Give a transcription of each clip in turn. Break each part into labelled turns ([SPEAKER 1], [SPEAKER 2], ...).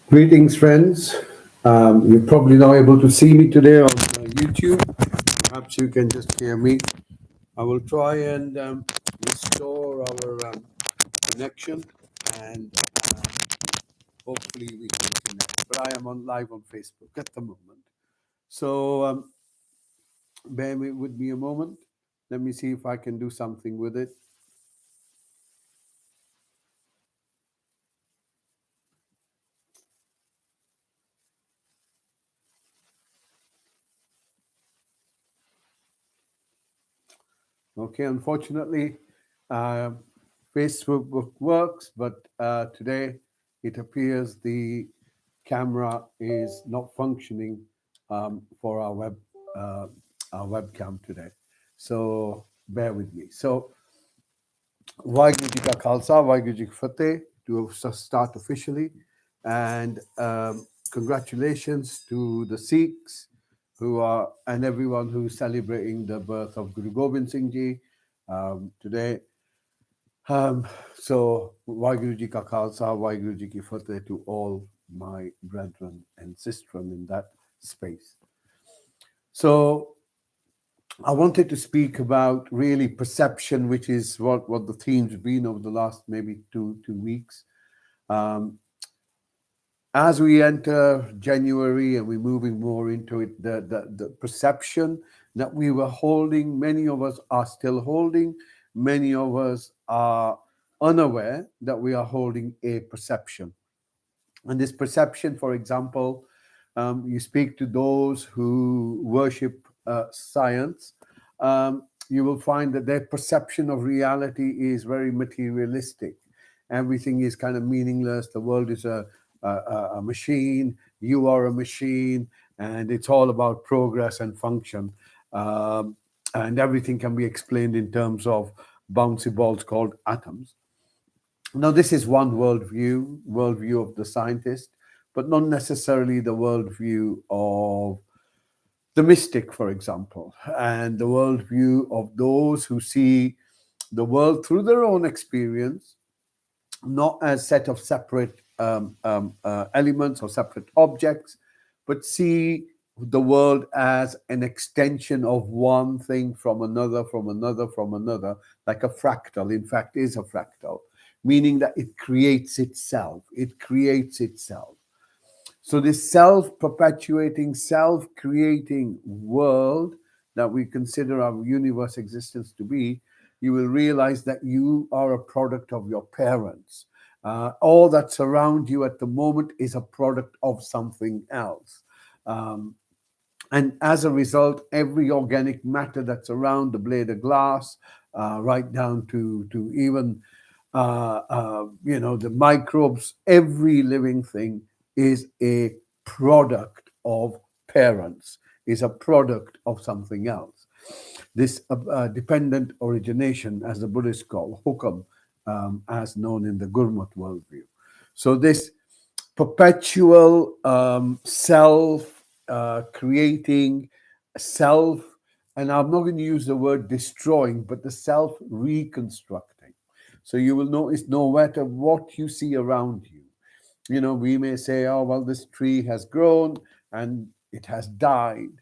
[SPEAKER 1] Greetings, friends. You're probably not able to see me today on YouTube. Perhaps you can just hear me. I will try and restore our connection and hopefully we can connect. But I am on live on Facebook at the moment. So bear with me a moment. Let me see if I can do something with it. Okay, unfortunately, uh, Facebook works, but today it appears the camera is not functioning for uh, our webcam today. So bear with me. So Waheguru Ji Ka Khalsa, Waheguru Ji Ki Fateh, to start officially, and congratulations to the Sikhs who are and everyone who's celebrating the birth of Guru Gobind Singh Ji today. So Waheguru Ji Ka Khalsa, Waheguru Ji Ki Fateh to all my brethren and sistren in that space. So I wanted to speak about really perception, which is what the theme's been over the last maybe two weeks. As we enter January and we're moving more into it, the perception that we were holding, many of us are still holding, many of us are unaware that we are holding a perception. And this perception, for example, you speak to those who worship science, you will find that their perception of reality is very materialistic. Everything is kind of meaningless. The world is a machine. You are a machine, and it's all about progress and function. And everything can be explained in terms of bouncy balls called atoms. Now, this is one worldview of the scientist, but not necessarily the worldview of the mystic, for example, and the worldview of those who see the world through their own experience, not as set of separate elements or separate objects, but see the world as an extension of one thing from another, from another, from another, like a fractal. In fact, is a fractal, meaning that it creates itself. It creates itself. So this self-perpetuating, self-creating world that we consider our universe existence to be, you will realize that you are a product of your parents. All that's around you at the moment is a product of something else. And as a result, every organic matter that's around the blade of glass, right down to even the microbes, every living thing is a product of parents, is a product of something else. This dependent origination, as the Buddhists call hukam, as known in the Gurmat worldview. So this perpetual self creating, self, and I'm not going to use the word destroying, but the self reconstructing. So you will notice no matter what you see around you, we may say, oh, well, this tree has grown and it has died.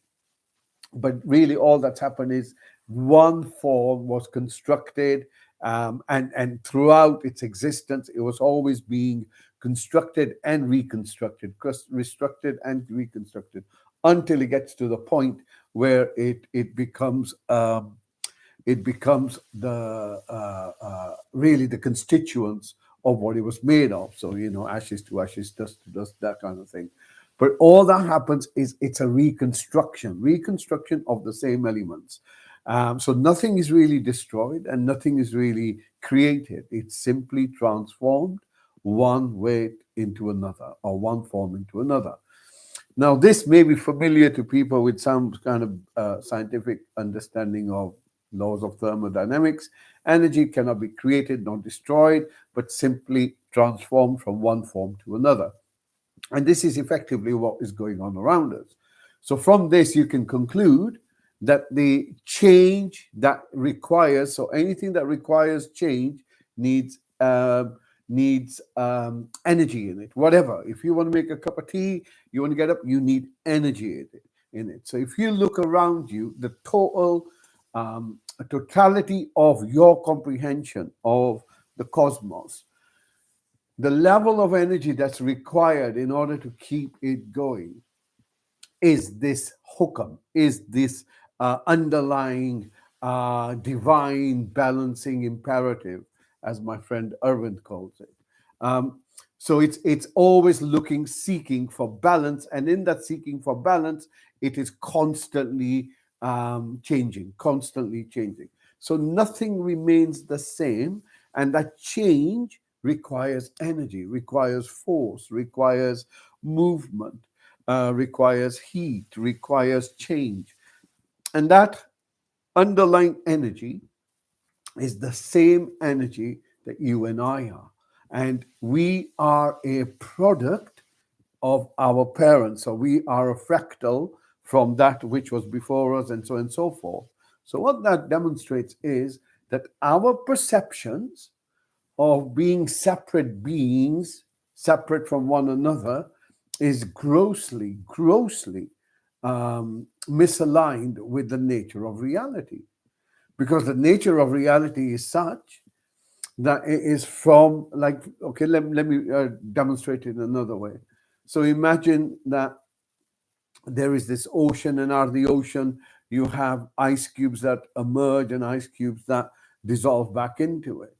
[SPEAKER 1] But really, all that's happened is one form was constructed, and throughout its existence, it was always being constructed and reconstructed, restructured and reconstructed, until it gets to the point where it becomes really the constituents of what it was made of. So ashes to ashes, dust to dust, that kind of thing. But all that happens is it's a reconstruction of the same elements. So nothing is really destroyed and nothing is really created. It's simply transformed one way into another, or one form into another. Now, this may be familiar to people with some kind of scientific understanding of laws of thermodynamics. Energy cannot be created nor destroyed, but simply transformed from one form to another. And this is effectively what is going on around us. So from this, you can conclude that the change that requires, so anything that requires change needs energy in it. Whatever, if you want to make a cup of tea, you want to get up, you need energy in it. So if you look around you, the totality of your comprehension of the cosmos, the level of energy that's required in order to keep it going is this hukam, is this underlying divine balancing imperative, as my friend Arvind calls it. Um, so it's always looking, seeking for balance, and in that seeking for balance, it is constantly changing, constantly changing. So nothing remains the same, and that change requires energy, requires force, requires movement, requires heat, requires change. And that underlying energy is the same energy that you and I are. And we are a product of our parents. So we are a fractal from that which was before us, and so on and so forth. So, what that demonstrates is that our perceptions of being separate beings, separate from one another, is grossly misaligned with the nature of reality. Because the nature of reality is such that it is from, like, okay, let me demonstrate it another way. So imagine that there is this ocean, and out of the ocean you have ice cubes that emerge and ice cubes that dissolve back into it.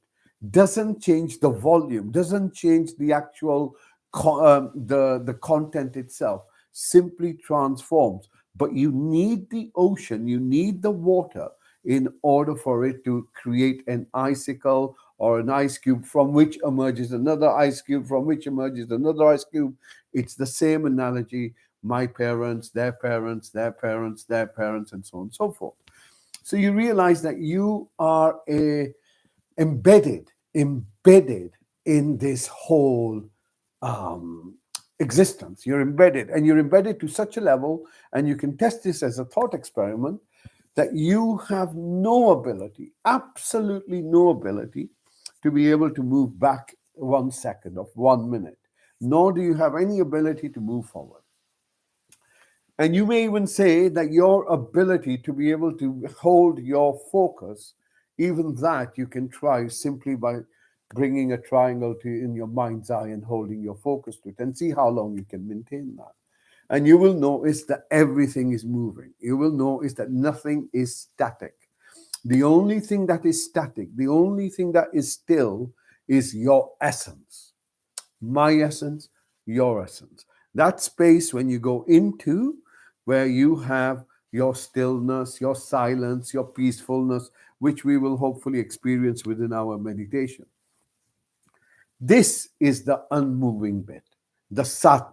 [SPEAKER 1] Doesn't change the volume, doesn't change the actual the content itself, simply transforms. But you need the ocean, you need the water in order for it to create an icicle or an ice cube from which emerges another ice cube, from which emerges another ice cube. It's the same analogy: my parents, their parents, their parents, their parents, and so on and so forth. So you realize that you are embedded in this whole um, existence. You're embedded, and you're embedded to such a level, and you can test this as a thought experiment, that you have no ability, absolutely no ability, to be able to move back 1 second of 1 minute, nor do you have any ability to move forward. And you may even say that your ability to be able to hold your focus, even that you can try simply by bringing a triangle to in your mind's eye and holding your focus to it, and see how long you can maintain that. And you will notice that everything is moving. You will notice that nothing is static. The only thing that is static, the only thing that is still, is your essence. My essence, your essence. That space when you go into, where you have your stillness, your silence, your peacefulness, which we will hopefully experience within our meditation. This is the unmoving bit, the sat.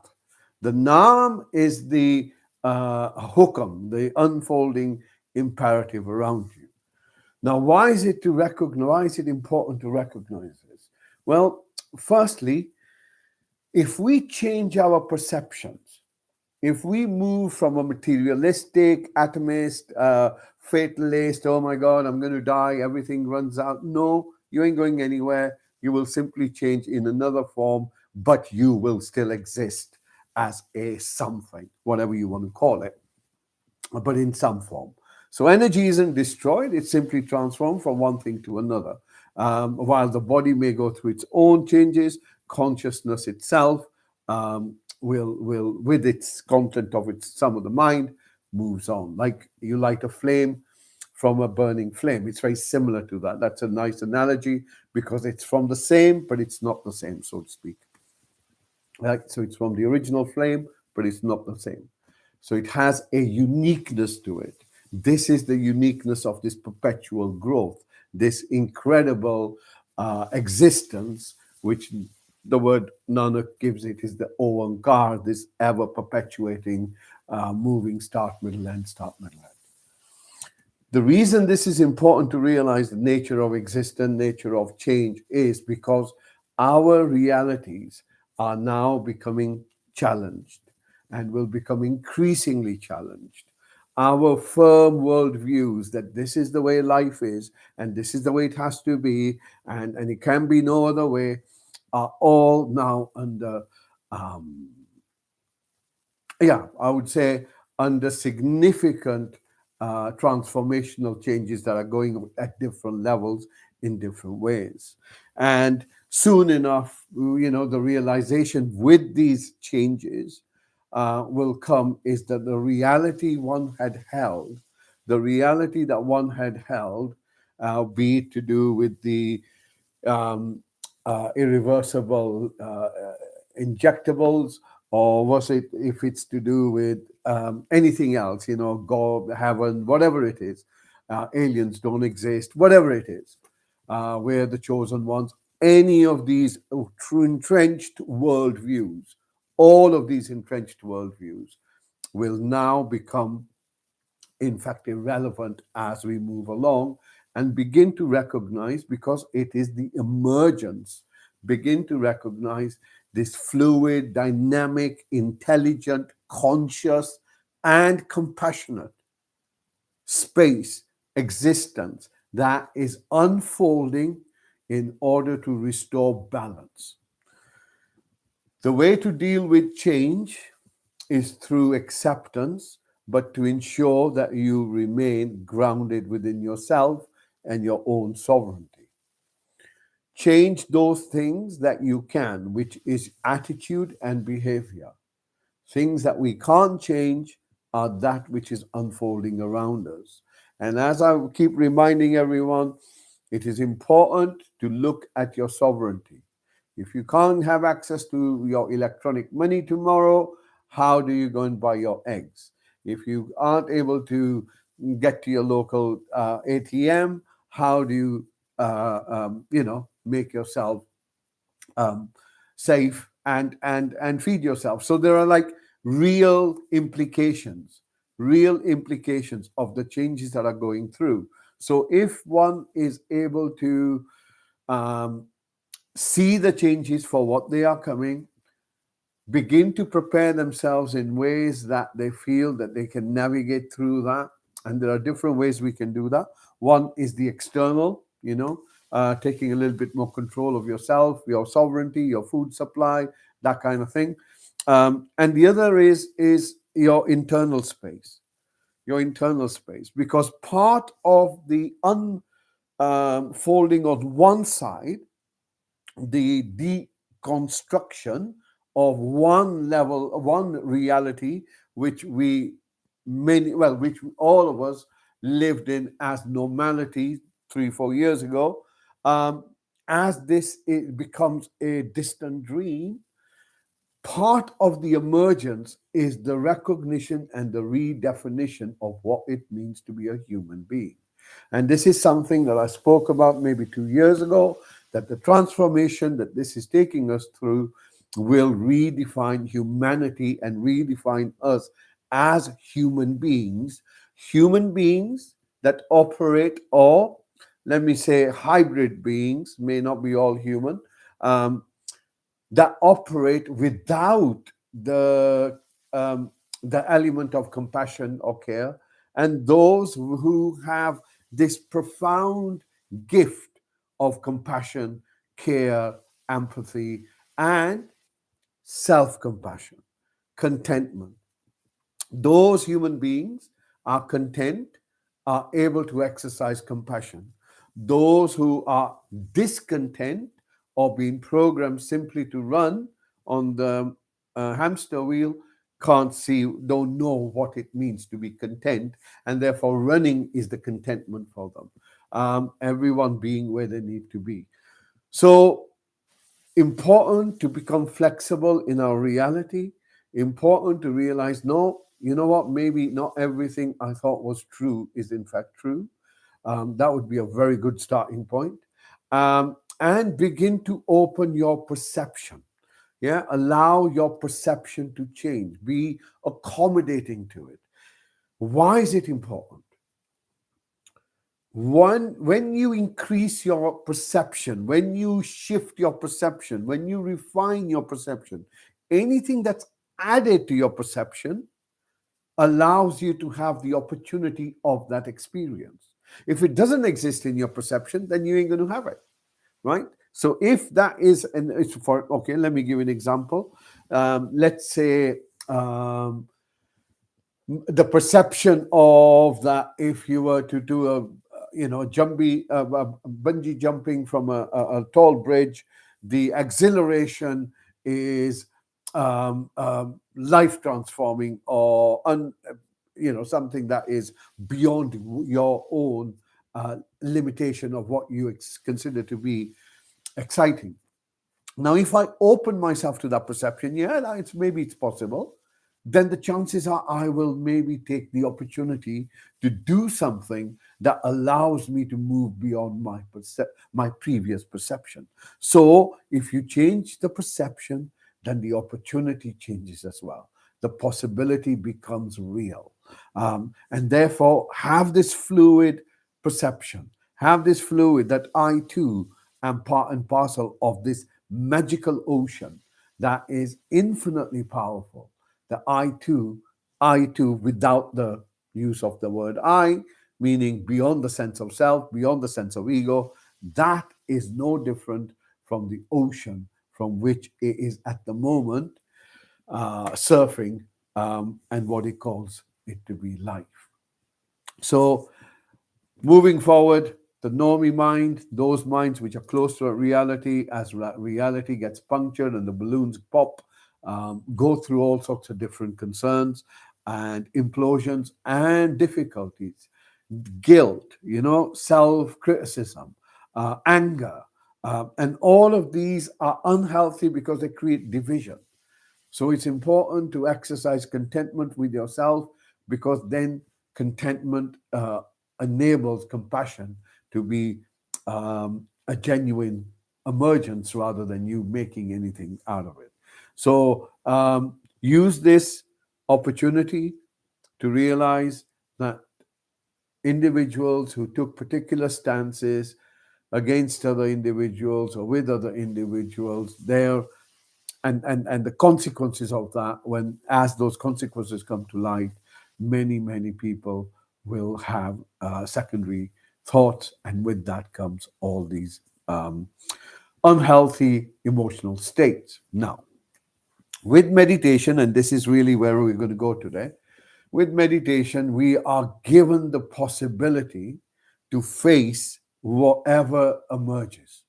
[SPEAKER 1] The nam is the hukam, the unfolding imperative around you. Now, why is it important to recognize this? Well, firstly, if we change our perceptions, if we move from a materialistic, atomist, fatalist, oh my God, I'm going to die, everything runs out. No, you ain't going anywhere. You will simply change in another form, but you will still exist as a something, whatever you want to call it, but in some form. So energy isn't destroyed, it's simply transformed from one thing to another. While the body may go through its own changes, consciousness itself will with its content of its sum of the mind, moves on. Like you light a flame from a burning flame. It's very similar to that. That's a nice analogy because it's from the same, but it's not the same, so to speak. Right? So it's from the original flame, but it's not the same. So it has a uniqueness to it. This is the uniqueness of this perpetual growth, this incredible existence, which the word Nanak gives it is the Oankar, this ever perpetuating, moving start, middle, end, start, middle, end. The reason this is important to realize the nature of existence, nature of change, is because our realities are now becoming challenged and will become increasingly challenged. our firm worldviews that this is the way life is and this is the way it has to be, and it can be no other way, are all now under, um, yeah, I would say, under significant transformational changes that are going at different levels in different ways. And soon enough, the realization with these changes will come is that the reality that one had held, be it to do with the um, irreversible injectables, or was it, if it's to do with anything else, God, heaven, whatever it is, aliens don't exist, whatever it is, we're the chosen ones, any of these true entrenched worldviews, all of these entrenched worldviews will now become, in fact, irrelevant as we move along and begin to recognize, because it is the emergence, begin to recognize this fluid, dynamic, intelligent, conscious, and compassionate space, existence that is unfolding in order to restore balance. The way to deal with change is through acceptance, but to ensure that you remain grounded within yourself and your own sovereignty. Change those things that you can, which is attitude and behavior. Things that we can't change are that which is unfolding around us. And as I keep reminding everyone, it is important to look at your sovereignty. If you can't have access to your electronic money tomorrow, how do you go and buy your eggs? If you aren't able to get to your local ATM, how do you, make yourself um, safe and feed yourself? So there are like real implications of the changes that are going through. So if one is able to um, see the changes for what they are coming, begin to prepare themselves in ways that they feel that they can navigate through that. And there are different ways we can do that. One is the external, taking a little bit more control of yourself, your sovereignty, your food supply, that kind of thing. And the other is your internal space, because part of the unfolding on one side, the deconstruction of one level, one reality, which which all of us lived in as normality 3-4 years ago. As this it becomes a distant dream, part of the emergence is the recognition and the redefinition of what it means to be a human being. And this is something that I spoke about maybe 2 years ago, that the transformation that this is taking us through will redefine humanity and redefine us as human beings that operate, or let me say hybrid beings, may not be all human, um, that operate without um, the element of compassion or care, and those who have this profound gift of compassion, care, empathy, and self-compassion, contentment. Those human beings are content, are able to exercise compassion. Those who are discontent or being programmed simply to run on the hamster wheel can't see, don't know what it means to be content, and therefore running is the contentment for them. Everyone being where they need to be. So important to become flexible in our reality, important to realize, no, you know what, maybe not everything I thought was true is in fact true. That would be a very good starting point. And begin to open your perception. Yeah, allow your perception to change, be accommodating to it. Why is it important? One, when you increase your perception, when you shift your perception, when you refine your perception, anything that's added to your perception allows you to have the opportunity of that experience. If it doesn't exist in your perception, then you ain't going to have it, right? So if that is, and it's for, okay, let me give you an example. Let's say the perception of that if you were to do a bungee jumping from a tall bridge, the exhilaration is life transforming, or something that is beyond your own limitation of what you consider to be exciting. Now, if I open myself to that perception, yeah, it's possible. Then the chances are I will maybe take the opportunity to do something that allows me to move beyond my previous perception. So, if you change the perception, then the opportunity changes as well. The possibility becomes real, and therefore have this fluid perception. Have this fluid that I too am part and parcel of this magical ocean that is infinitely powerful. The I too, without the use of the word I, meaning beyond the sense of self, beyond the sense of ego, that is no different from the ocean from which it is at the moment surfing, and what it calls it to be life. So moving forward, the normie mind, those minds which are close to reality, as reality gets punctured and the balloons pop, go through all sorts of different concerns and implosions and difficulties, guilt, self criticism, anger. And all of these are unhealthy because they create division. So it's important to exercise contentment with yourself, because then contentment enables compassion to be a genuine emergence rather than you making anything out of it. So use this opportunity to realize that individuals who took particular stances against other individuals or with other individuals, their and the consequences of that, when as those consequences come to light, many people will have secondary thoughts, and with that comes all these unhealthy emotional states. Now, with meditation, and this is really where we're going to go today, with meditation we are given the possibility to face whatever emerges.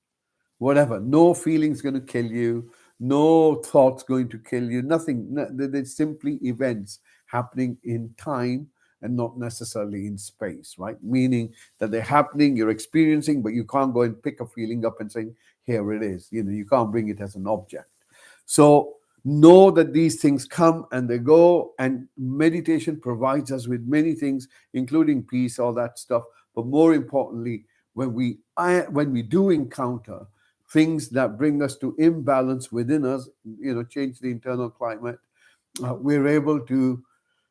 [SPEAKER 1] Whatever, no feeling's going to kill you, no thoughts going to kill you, nothing. There's simply events happening in time and not necessarily in space, right? Meaning that they're happening, you're experiencing, but you can't go and pick a feeling up and say, here it is. You can't bring it as an object. So know that these things come and they go, and meditation provides us with many things, including peace, all that stuff. But more importantly, when we do encounter things that bring us to imbalance within us, change the internal climate, we're able to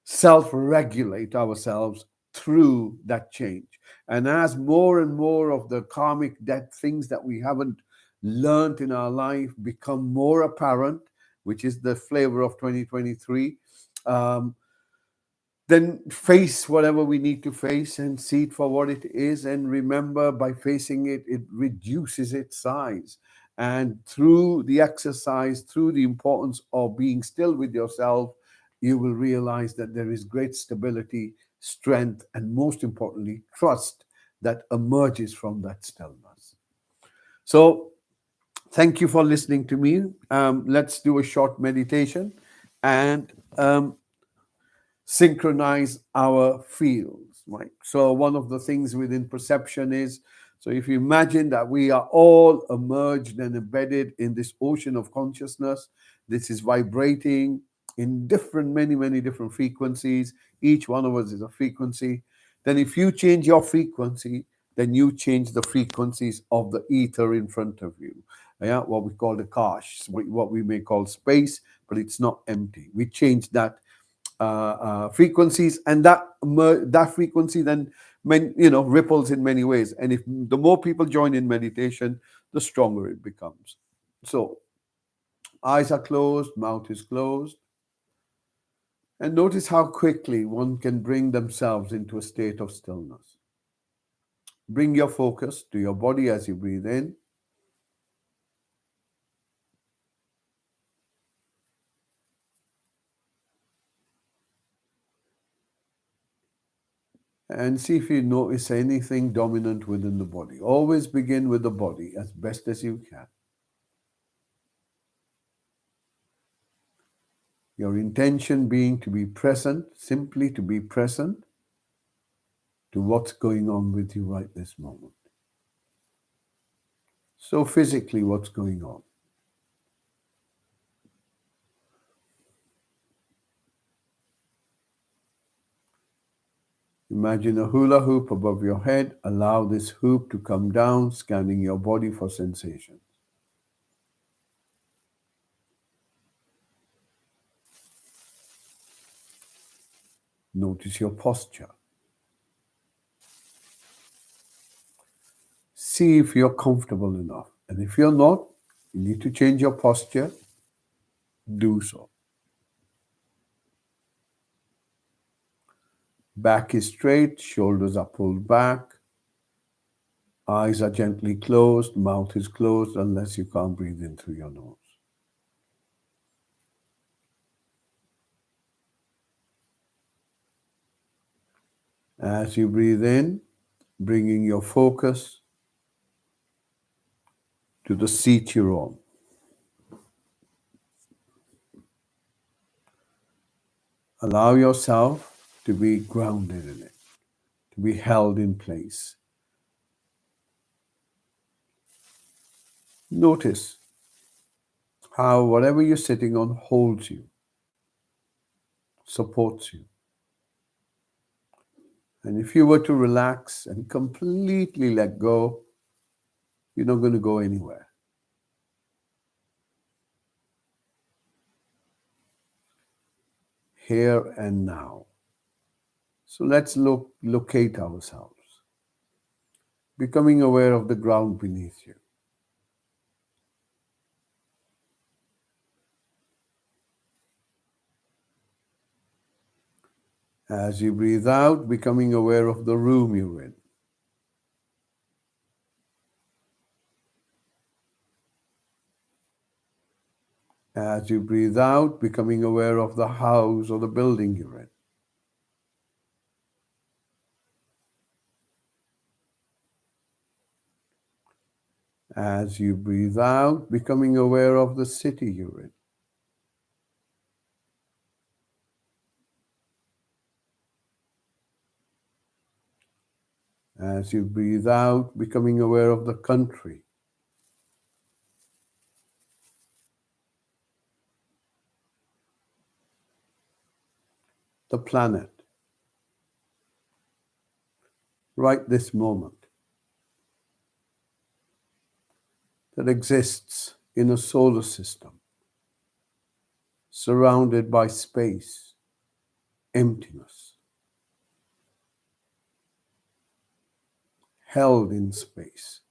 [SPEAKER 1] self-regulate ourselves through that change. And as more and more of the karmic debt things that we haven't learned in our life become more apparent, which is the flavor of 2023, um, then face whatever we need to face and see it for what it is. And remember, by facing it, it reduces its size. And through the exercise, through the importance of being still with yourself, you will realize that there is great stability, strength, and most importantly, trust that emerges from that stillness. So, thank you for listening to me. Let's do a short meditation and synchronize our fields, right? So one of the things within perception is, so if you imagine that we are all emerged and embedded in this ocean of consciousness, this is vibrating in many different frequencies. Each one of us is a frequency. Then if you change your frequency, then you change the frequencies of the ether in front of you. Yeah, what we call the kosh, what we may call space, but it's not empty. We change that frequencies, and that frequency then ripples in many ways. And if the more people join in meditation, the stronger it becomes. So eyes are closed, mouth is closed. And notice how quickly one can bring themselves into a state of stillness. Bring your focus to your body as you breathe in. And see if you notice anything dominant within the body. Always begin with the body as best as you can. Your intention being to be present, simply to be present to what's going on with you right this moment. So physically, what's going on? Imagine a hula hoop above your head. Allow this hoop to come down, scanning your body for sensations. Notice your posture. See if you're comfortable enough. And if you're not, you need to change your posture. Do so. Back is straight, shoulders are pulled back. Eyes are gently closed, mouth is closed unless you can't breathe in through your nose. As you breathe in, bringing your focus to the seat you're on. Allow yourself to be grounded in it, to be held in place. Notice how whatever you're sitting on holds you, supports you. And if you were to relax and completely let go, you're not going to go anywhere. Here and now. So let's locate ourselves, becoming aware of the ground beneath you. As you breathe out, becoming aware of the room you're in. As you breathe out, becoming aware of the house or the building you're in. As you breathe out, becoming aware of the city you're in. As you breathe out, becoming aware of the country. The planet. Right this moment. That exists in a solar system. Surrounded by space. Emptiness. Held in space.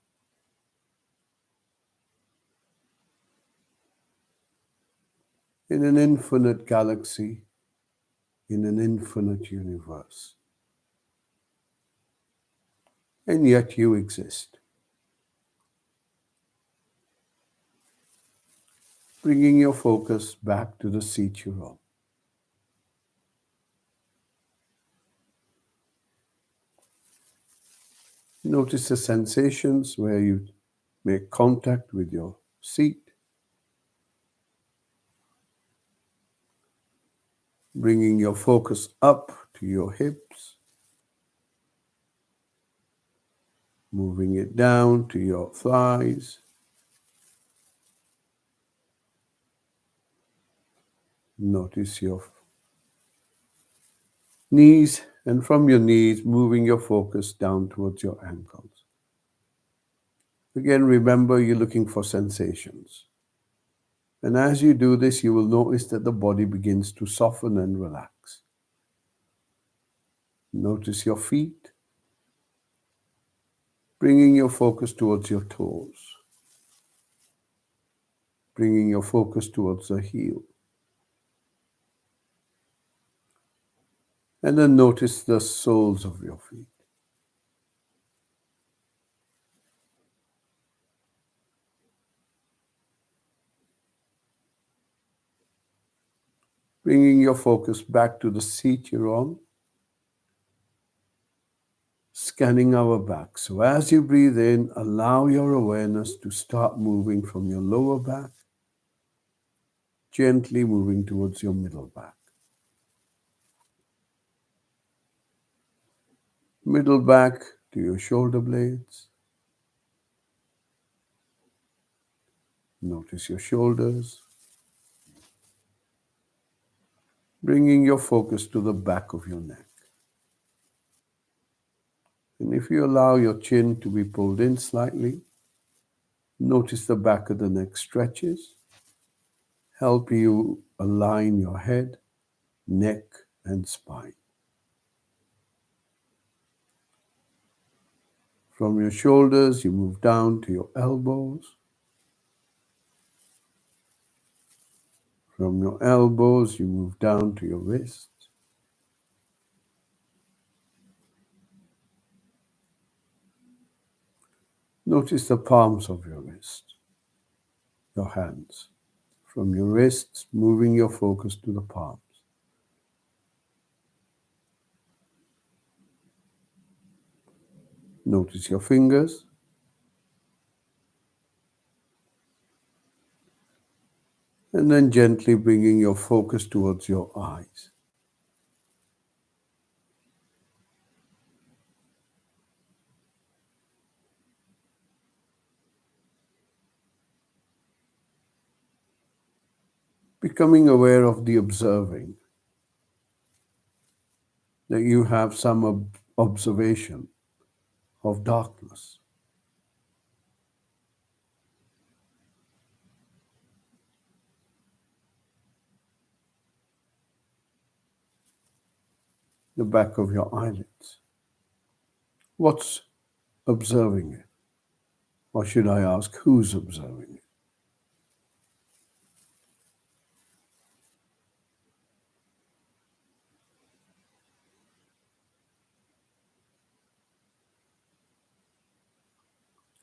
[SPEAKER 1] In an infinite galaxy, in an infinite universe. And yet you exist. Bringing your focus back to the seat you're on. Notice the sensations where you make contact with your seat. Bringing your focus up to your hips. Moving it down to your thighs. Notice your knees, and from your knees, moving your focus down towards your ankles. Again, remember you're looking for sensations. And as you do this, you will notice that the body begins to soften and relax. Notice your feet, bringing your focus towards your toes, bringing your focus towards the heel. And then notice the soles of your feet. Bringing your focus back to the seat you're on, scanning our back. So as you breathe in, allow your awareness to start moving from your lower back, gently moving towards your middle back. Middle back to your shoulder blades. Notice your shoulders. Bringing your focus to the back of your neck. And if you allow your chin to be pulled in slightly, notice the back of the neck stretches. Help you align your head, neck, and spine. From your shoulders, you move down to your elbows. From your elbows, you move down to your wrists. Notice the palms of your wrist, your hands. From your wrists, moving your focus to the palms. Notice your fingers. And then gently bringing your focus towards your eyes. Becoming aware of the observing, that you have some observation of darkness. The back of your eyelids. What's observing it? Or should I ask, who's observing it?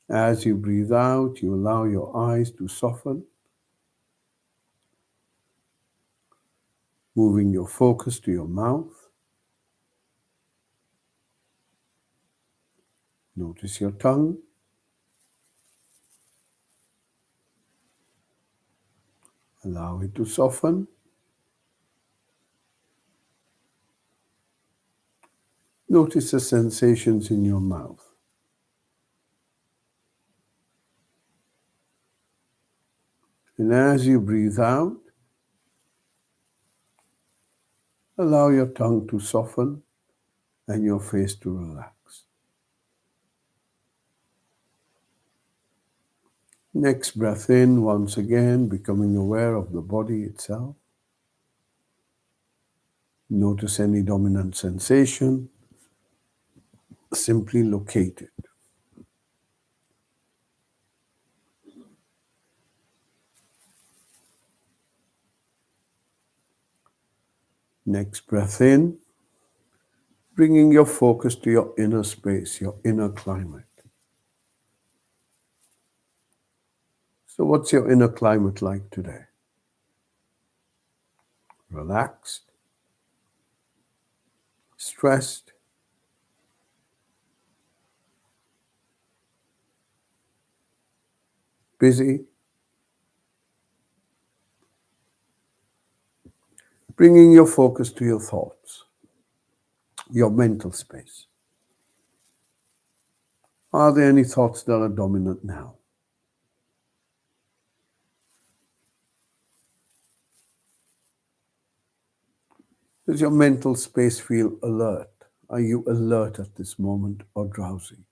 [SPEAKER 1] As you breathe out, you allow your eyes to soften, moving your focus to your mouth. Notice your tongue. Allow it to soften. Notice the sensations in your mouth. And as you breathe out, allow your tongue to soften and your face to relax. Next breath in, once again, becoming aware of the body itself. Notice any dominant sensation. Simply locate it. Next breath in, bringing your focus to your inner space, your inner climate. So what's your inner climate like today? Relaxed? Stressed? Busy? Bringing your focus to your thoughts, your mental space. Are there any thoughts that are dominant now? Does your mental space feel alert? Are you alert at this moment or drowsy?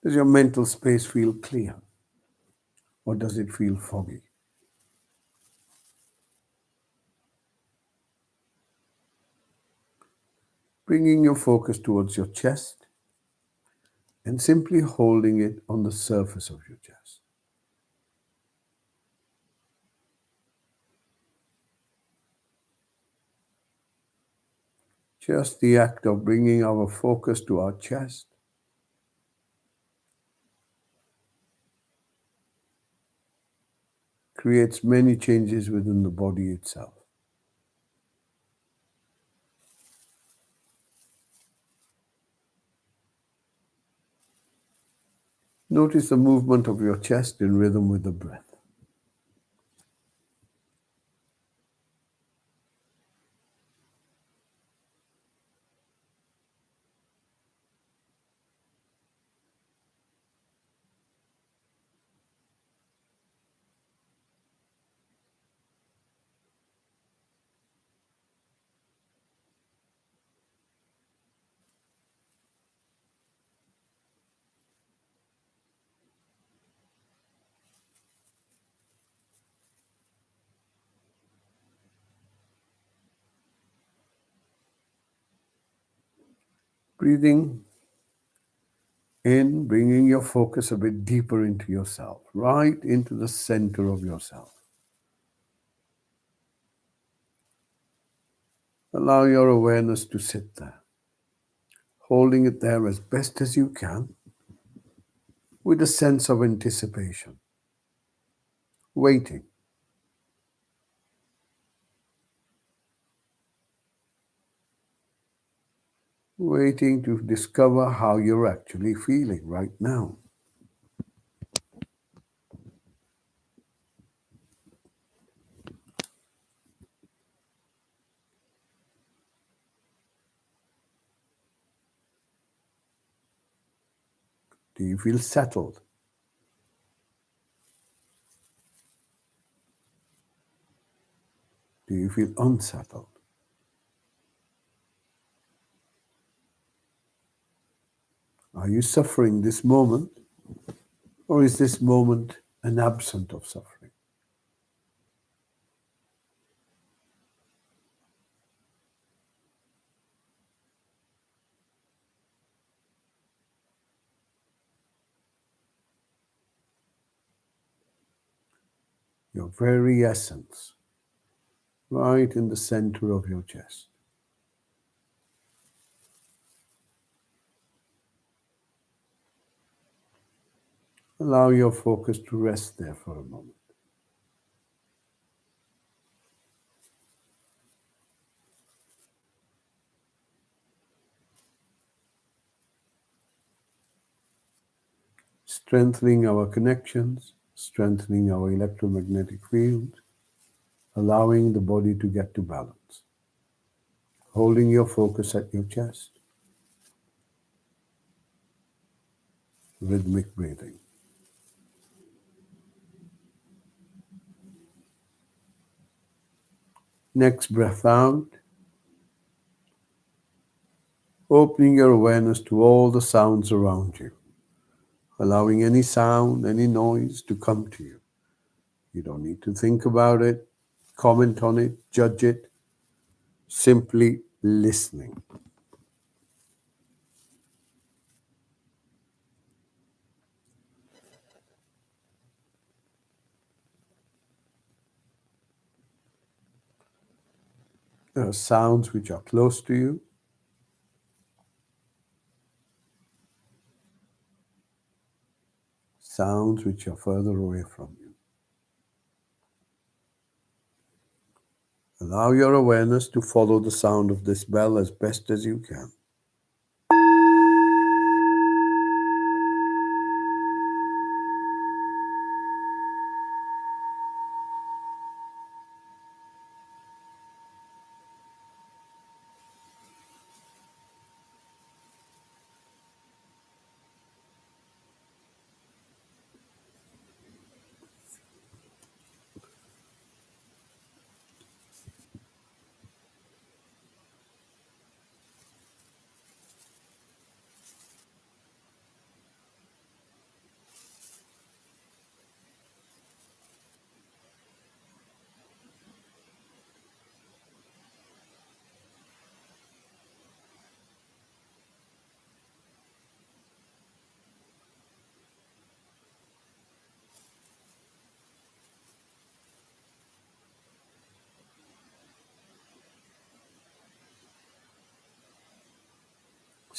[SPEAKER 1] Does your mental space feel clear or does it feel foggy? bringing your focus towards your chest and simply holding it on the surface of your chest. Just the act of bringing our focus to our chest creates many changes within the body itself. Notice the movement of your chest in rhythm with the breath. Breathing in, bringing your focus a bit deeper into yourself, right into the center of yourself. Allow your awareness to sit there, holding it there as best as you can, with a sense of anticipation, waiting. Waiting to discover how you're actually feeling right now. Do you feel settled? Do you feel unsettled? Are you suffering this moment, or is this moment an absence of suffering? Your very essence, right in the center of your chest. Allow your focus to rest there for a moment. Strengthening our connections, strengthening our electromagnetic field, allowing the body to get to balance. Holding your focus at your chest. Rhythmic breathing. Next breath out. Opening your awareness to all the sounds around you. Allowing any sound, any noise to come to you. You don't need to think about it, comment on it, judge it. Simply listening. There are sounds which are close to you. Sounds which are further away from you. Allow your awareness to follow the sound of this bell as best as you can.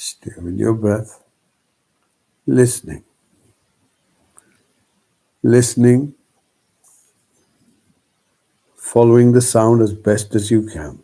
[SPEAKER 1] Stay with your breath, listening, listening, following the sound as best as you can.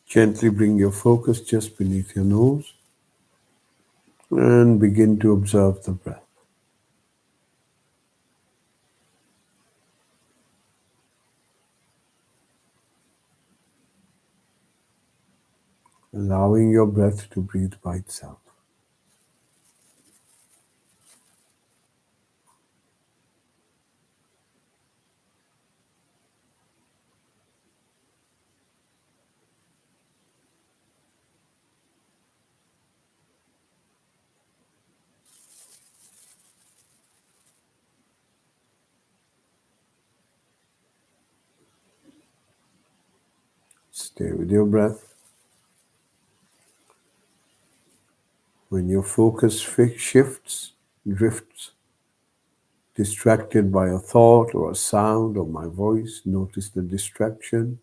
[SPEAKER 1] Gently bring your focus just beneath your nose and begin to observe the breath. Allowing your breath to breathe by itself. Stay with your breath. When your focus shifts, drifts, distracted by a thought or a sound or my voice, notice the distraction.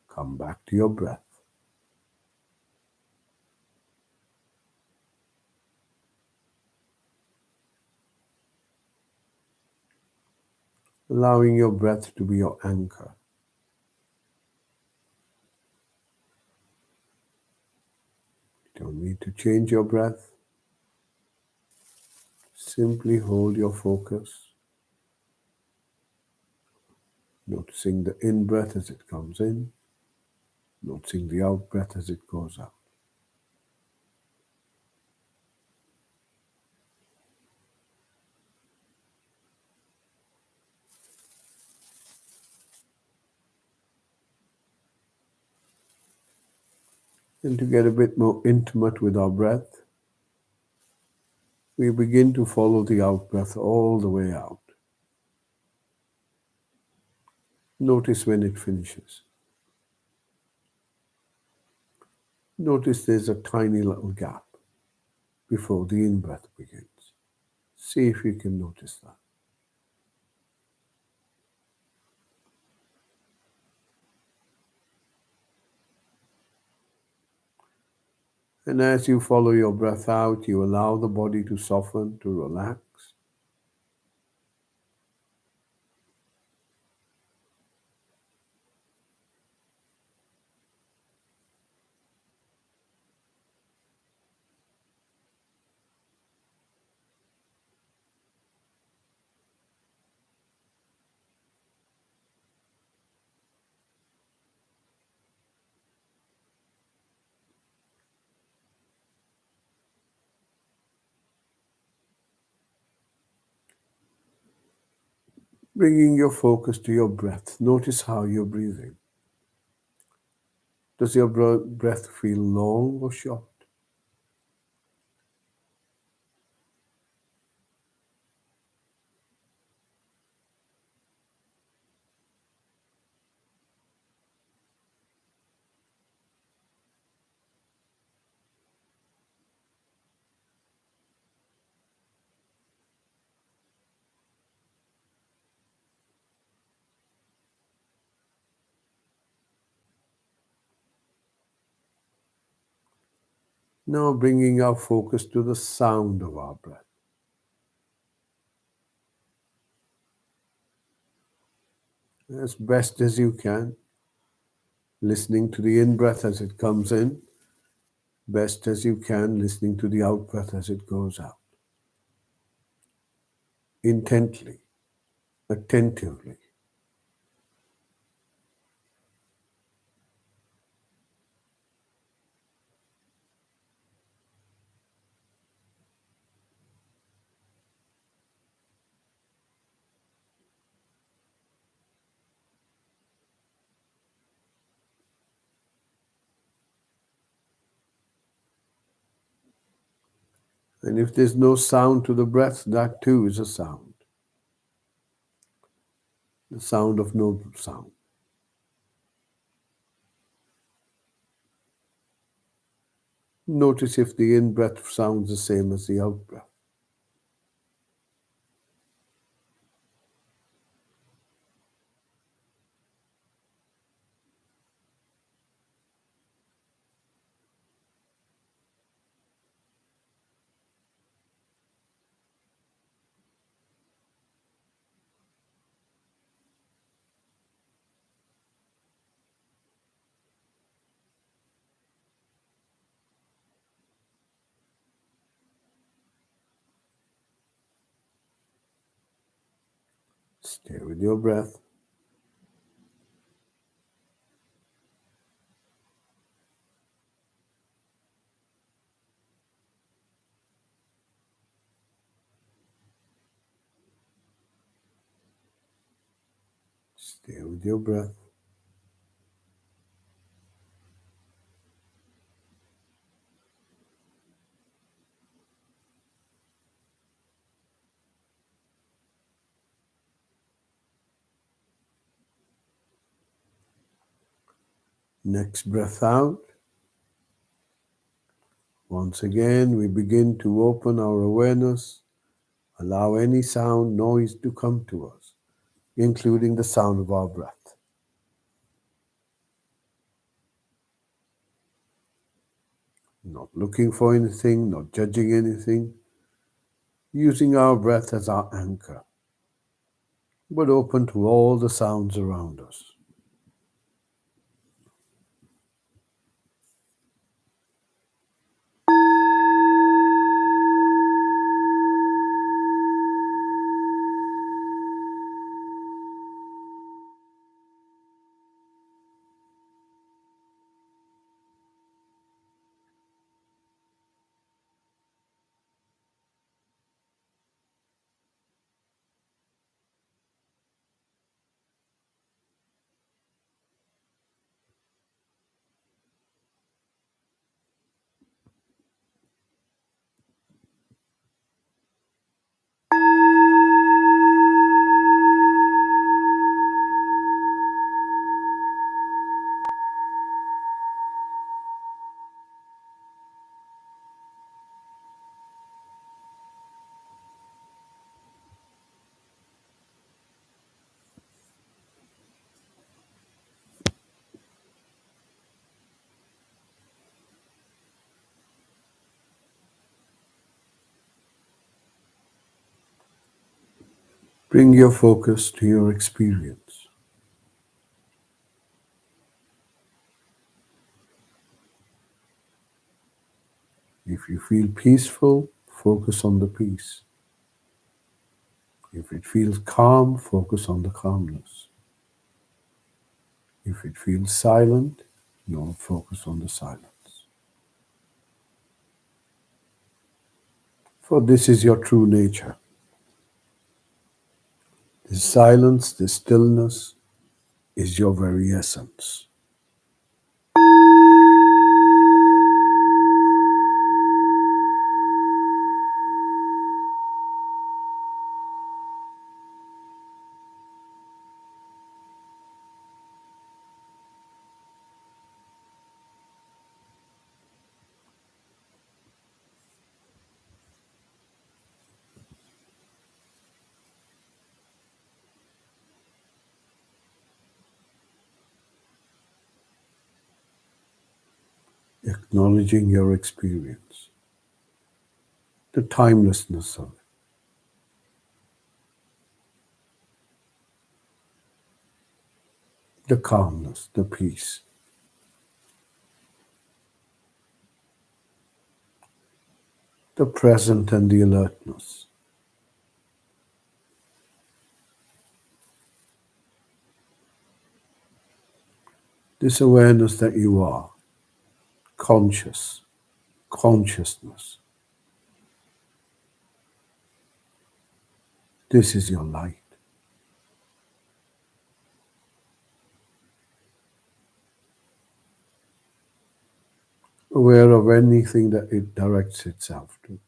[SPEAKER 1] Come back to your breath. Allowing your breath to be your anchor. You don't need to change your breath. Simply hold your focus, noticing the in-breath as it comes in, noticing the out-breath as it goes out. And to get a bit more intimate with our breath, we begin to follow the out-breath all the way out. Notice when it finishes. Notice there's a tiny little gap before the in-breath begins. See if you can notice that. And as you follow your breath out, you allow the body to soften, to relax. Bringing your focus to your breath. Notice how you're breathing. Does your breath feel long or short? Now bringing our focus to the sound of our breath. As best as you can, listening to the in-breath as it comes in, best as you can, listening to the out-breath as it goes out. Intently, attentively. And if there's no sound to the breath, that too is a sound. The sound of no sound. Notice if the in-breath sounds the same as the out-breath. Stay with your breath. Stay with your breath. Next breath out. Once again, we begin to open our awareness, allow any sound, noise to come to us, including the sound of our breath. Not looking for anything, not judging anything, using our breath as our anchor, but open to all the sounds around us. Bring your focus to your experience. If you feel peaceful, focus on the peace. If it feels calm, focus on the calmness. If it feels silent, focus on the silence. For this is your true nature. This silence, this stillness is your very essence. Acknowledging your experience, the timelessness of it, the calmness, the peace, the present and the alertness. This awareness that you are conscious, consciousness. This is your light. Aware of anything that it directs itself to.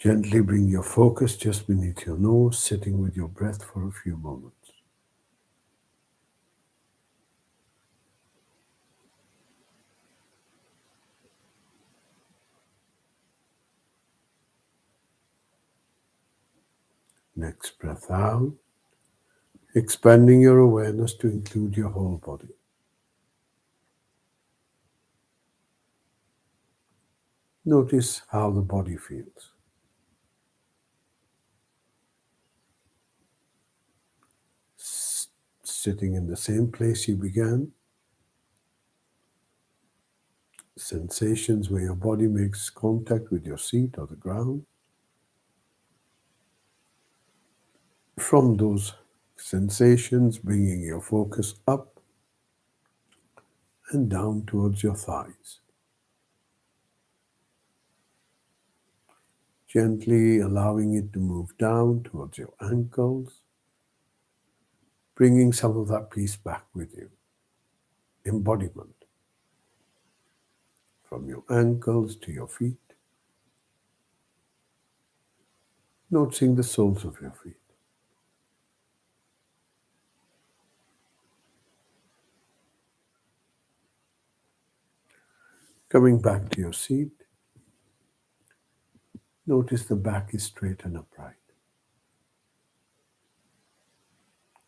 [SPEAKER 1] Gently bring your focus just beneath your nose, sitting with your breath for a few moments. Next breath out, expanding your awareness to include your whole body. Notice how the body feels. Sitting in the same place you began, sensations where your body makes contact with your seat or the ground. From those sensations, bringing your focus up and down towards your thighs. Gently allowing it to move down towards your ankles, bringing some of that peace back with you. Embodiment. From your ankles to your feet, noticing the soles of your feet. Coming back to your seat, notice the back is straight and upright.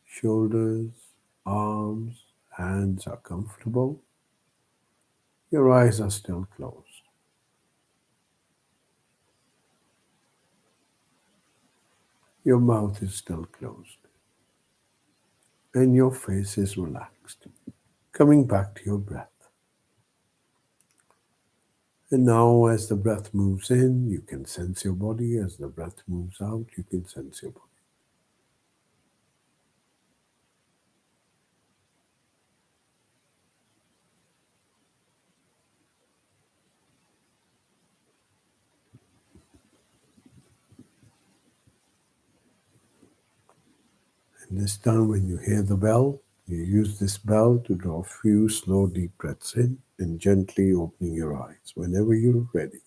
[SPEAKER 1] Shoulders, arms, hands are comfortable. Your eyes are still closed. Your mouth is still closed. And your face is relaxed. Coming back to your breath. And now as the breath moves in, you can sense your body. As the breath moves out, you can sense your body. And this time when you hear the bell, you use this bell to draw a few slow deep breaths in and gently opening your eyes whenever you're ready.